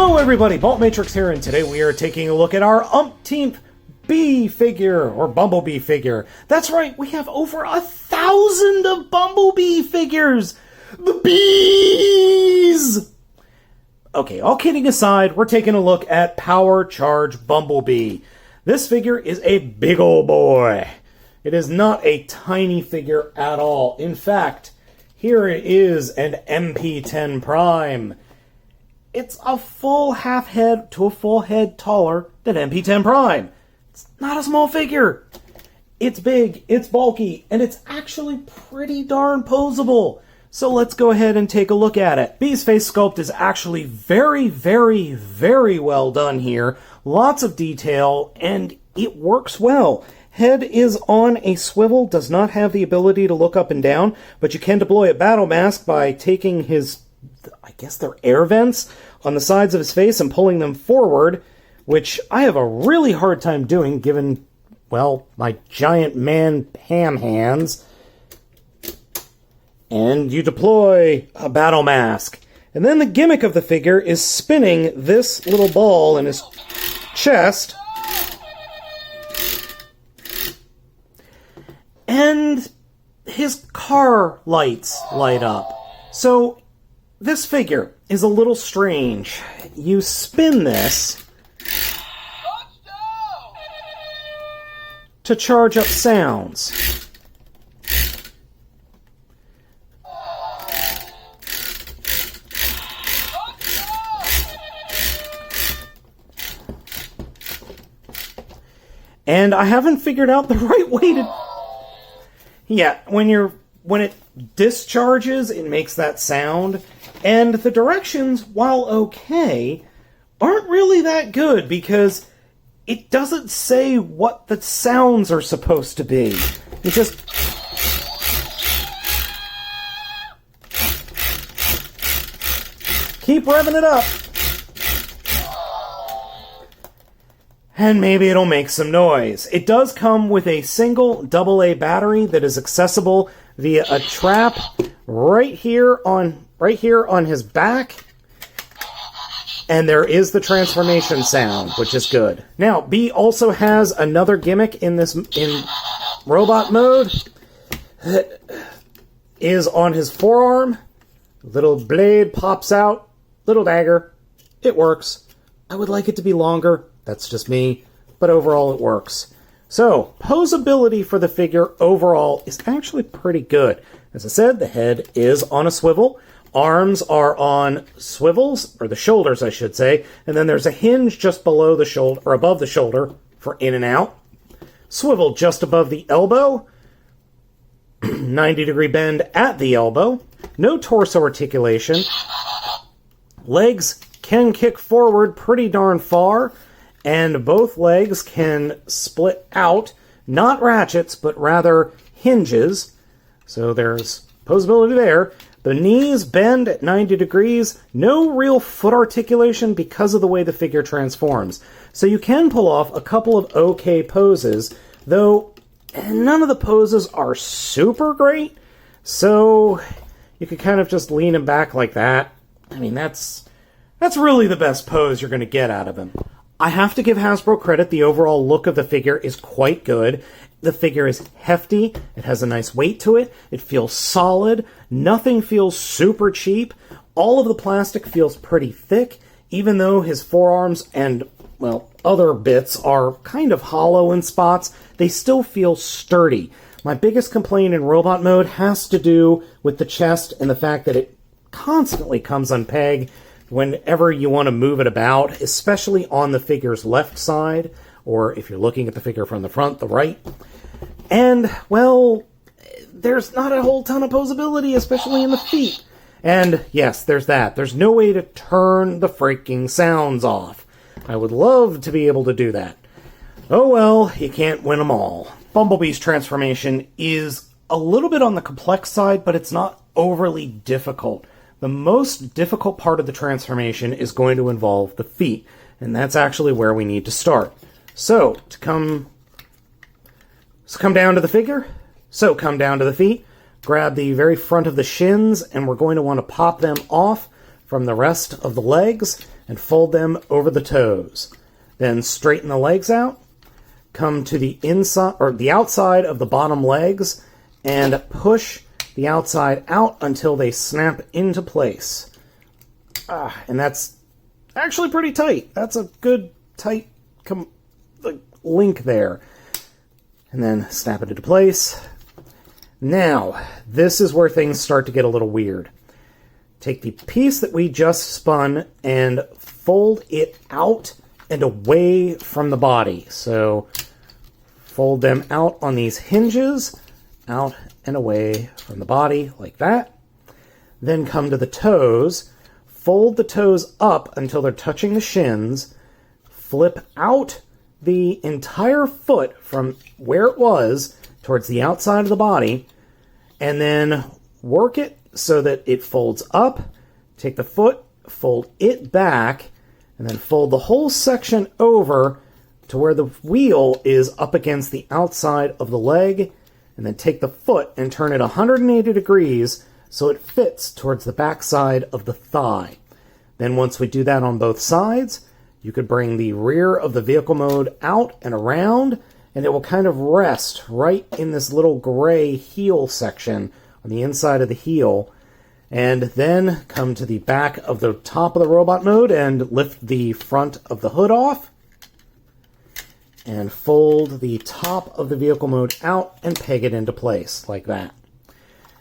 Hello everybody, Baltmatrix here, and today we are taking a look at our umpteenth Bee figure, or Bumblebee figure. That's right, we have over 1,000 of Bumblebee figures! The bees! Okay, all kidding aside, we're taking a look at Power Charge Bumblebee. This figure is a big ol' boy. It is not a tiny figure at all. In fact, here it is an MP10 Prime. It's a full half head to a full head taller than MP10 Prime. It's not a small figure. It's big, it's bulky, and it's actually pretty darn posable. So let's go ahead and take a look at it. Bee's face sculpt is actually very, very, very well done here. Lots of detail, and it works well. Head is on a swivel, does not have the ability to look up and down, but you can deploy a battle mask by taking his, I guess they're air vents, on the sides of his face and pulling them forward, which I have a really hard time doing given, well, my giant man ham hands. And you deploy a battle mask. And then the gimmick of the figure is spinning this little ball in his chest. And his car lights light up. So this figure is a little strange. You spin this to charge up sounds. And I haven't figured out the right way to... Yeah, when it discharges, it makes that sound. And the directions, while okay, aren't really that good because it doesn't say what the sounds are supposed to be. It just... keep revving it up. And maybe it'll make some noise. It does come with a single AA battery that is accessible via a trap right here on his back. And there is the transformation sound, which is good. Now, Bee also has another gimmick in robot mode. That is on his forearm. Little blade pops out. Little dagger. It works. I would like it to be longer. That's just me. But overall, it works. So, posability for the figure overall is actually pretty good. As I said, the head is on a swivel. Arms are on swivels, or the shoulders, I should say. And then there's a hinge just below the shoulder, or above the shoulder, for in and out. Swivel just above the elbow. 90-degree bend at the elbow. No torso articulation. Legs can kick forward pretty darn far. And both legs can split out. Not ratchets, but rather hinges. So there's posability there. The knees bend at 90 degrees. No real foot articulation because of the way the figure transforms. So you can pull off a couple of okay poses, though none of the poses are super great. So you could kind of just lean him back like that. I mean, that's really the best pose you're going to get out of him. I have to give Hasbro credit. The overall look of the figure is quite good. The figure is hefty. It has a nice weight to it. It feels solid. Nothing feels super cheap. All of the plastic feels pretty thick, even though his forearms and, well, other bits are kind of hollow in spots. They still feel sturdy. My biggest complaint in robot mode has to do with the chest and the fact that it constantly comes unpegged whenever you want to move it about, especially on the figure's left side, or if you're looking at the figure from the front, the right. And, well, there's not a whole ton of posability, especially in the feet. And, yes, there's that. There's no way to turn the freaking sounds off. I would love to be able to do that. Oh well, you can't win them all. Bumblebee's transformation is a little bit on the complex side, but it's not overly difficult. The most difficult part of the transformation is going to involve the feet, and that's actually where we need to start. So, come down to the figure. So, come down to the feet, grab the very front of the shins, and we're going to want to pop them off from the rest of the legs. and fold them over the toes. Then straighten the legs out, come to the inside or the outside of the bottom legs, and push the outside out until they snap into place. And that's actually pretty tight. That's a good tight link there. And then snap it into place. Now, this is where things start to get a little weird. Take the piece that we just spun and fold it out and away from the body. So fold them out on these hinges, out and away from the body like that. Then come to the toes, fold the toes up until they're touching the shins, flip out the entire foot from where it was towards the outside of the body, and then work it so that it folds up, take the foot, fold it back, and then fold the whole section over to where the wheel is up against the outside of the leg, and then take the foot and turn it 180 degrees so it fits towards the backside of the thigh. Then once we do that on both sides, you could bring the rear of the vehicle mode out and around, and it will kind of rest right in this little gray heel section on the inside of the heel. And then come to the back of the top of the robot mode and lift the front of the hood off. And fold the top of the vehicle mode out and peg it into place like that.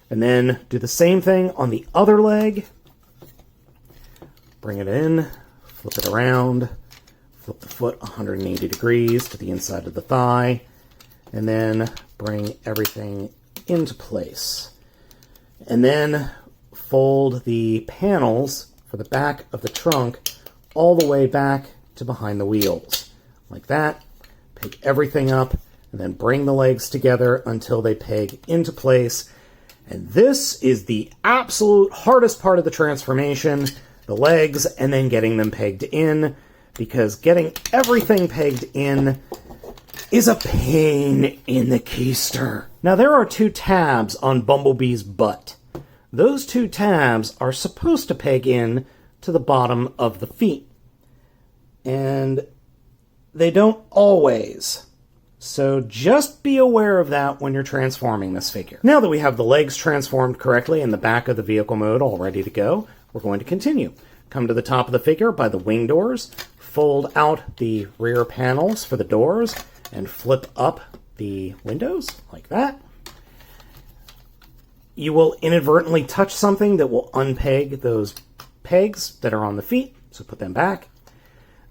And then do the same thing on the other leg. Bring it in, flip it around, flip the foot 180 degrees to the inside of the thigh, and then bring everything into place. And then fold the panels for the back of the trunk all the way back to behind the wheels. Like that. Peg everything up, and then bring the legs together until they peg into place. And this is the absolute hardest part of the transformation, the legs, and then getting them pegged in, because getting everything pegged in is a pain in the keister. Now, there are 2 tabs on Bumblebee's butt. Those 2 tabs are supposed to peg in to the bottom of the feet. And they don't always. So just be aware of that when you're transforming this figure. Now that we have the legs transformed correctly and the back of the vehicle mode all ready to go, we're going to continue. Come to the top of the figure by the wing doors, fold out the rear panels for the doors, and flip up the windows like that. You will inadvertently touch something that will unpeg those pegs that are on the feet, so put them back.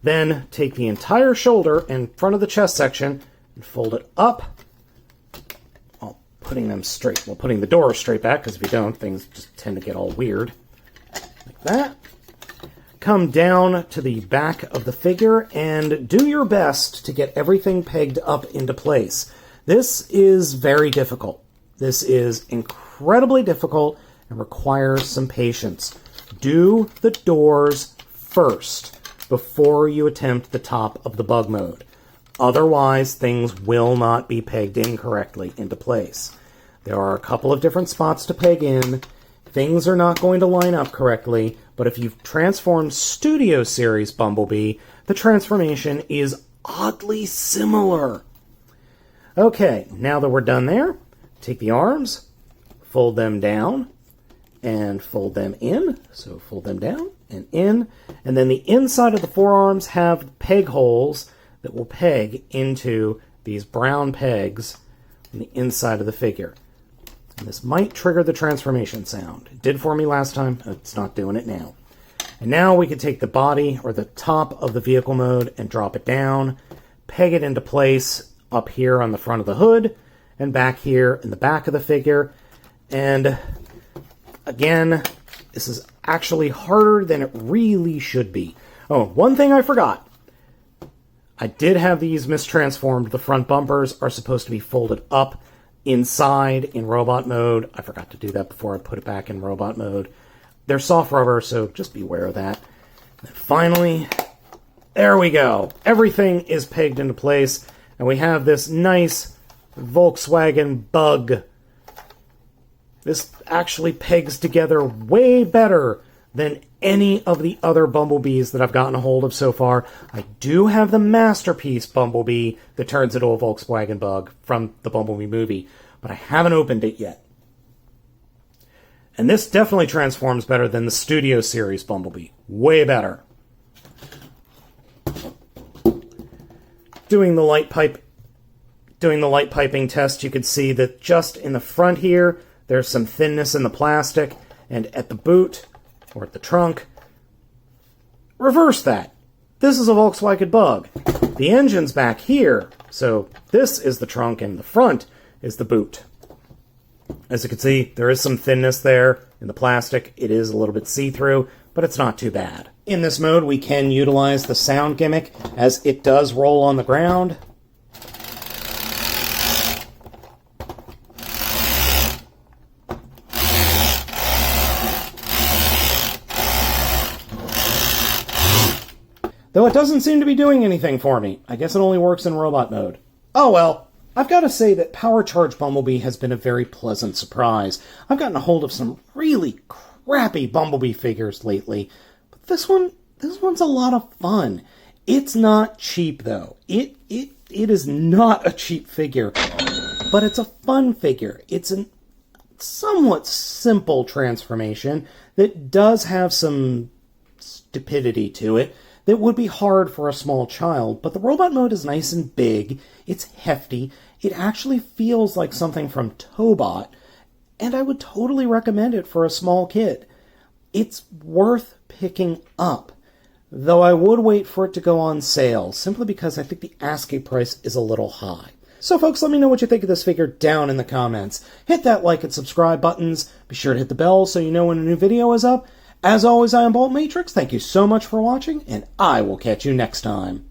Then take the entire shoulder in front of the chest section and fold it up while putting them straight. Well, putting the doors straight back, because if you don't, things just tend to get all weird. Like that. Come down to the back of the figure and do your best to get everything pegged up into place. This is very difficult. This is incredibly difficult and requires some patience. Do the doors first before you attempt the top of the bug mode. Otherwise, things will not be pegged in correctly into place. There are a couple of different spots to peg in. Things are not going to line up correctly, but if you've transformed Studio Series Bumblebee, the transformation is oddly similar. Okay, now that we're done there, take the arms, fold them down, and fold them in. So fold them down and in. And then the inside of the forearms have peg holes that will peg into these brown pegs on the inside of the figure. And this might trigger the transformation sound. It did for me last time. It's not doing it now. And now we can take the body or the top of the vehicle mode and drop it down, peg it into place up here on the front of the hood and back here in the back of the figure. And again, this is actually harder than it really should be. Oh, one thing I forgot. I did have these mistransformed. The front bumpers are supposed to be folded up inside in robot mode. I forgot to do that before I put it back in robot mode. They're soft rubber, so just be aware of that. And then finally, there we go. Everything is pegged into place, and we have this nice Volkswagen Bug. This actually pegs together way better than any of the other Bumblebees that I've gotten a hold of so far. I do have the Masterpiece Bumblebee that turns into a Volkswagen Bug from the Bumblebee movie, but I haven't opened it yet. And this definitely transforms better than the Studio Series Bumblebee. Way better. Doing the light piping test, you could see that just in the front here, there's some thinness in the plastic, and at the boot, or at the trunk, reverse that. This is a Volkswagen Bug. The engine's back here, so this is the trunk, and the front is the boot. As you can see, there is some thinness there in the plastic. It is a little bit see-through, but it's not too bad. In this mode, we can utilize the sound gimmick, as it does roll on the ground. Though it doesn't seem to be doing anything for me. I guess it only works in robot mode. Oh well. I've got to say that Power Charge Bumblebee has been a very pleasant surprise. I've gotten a hold of some really crappy Bumblebee figures lately, but this one's a lot of fun. It's not cheap though. It is not a cheap figure, but it's a fun figure. It's a somewhat simple transformation that does have some stupidity to it that would be hard for a small child, but the robot mode is nice and big, it's hefty, it actually feels like something from Tobot, and I would totally recommend it for a small kid. It's worth picking up, though I would wait for it to go on sale, simply because I think the asking price is a little high. So folks, let me know what you think of this figure down in the comments. Hit that like and subscribe buttons, be sure to hit the bell so you know when a new video is up. As always, I am Baltmatrix. Thank you so much for watching, and I will catch you next time.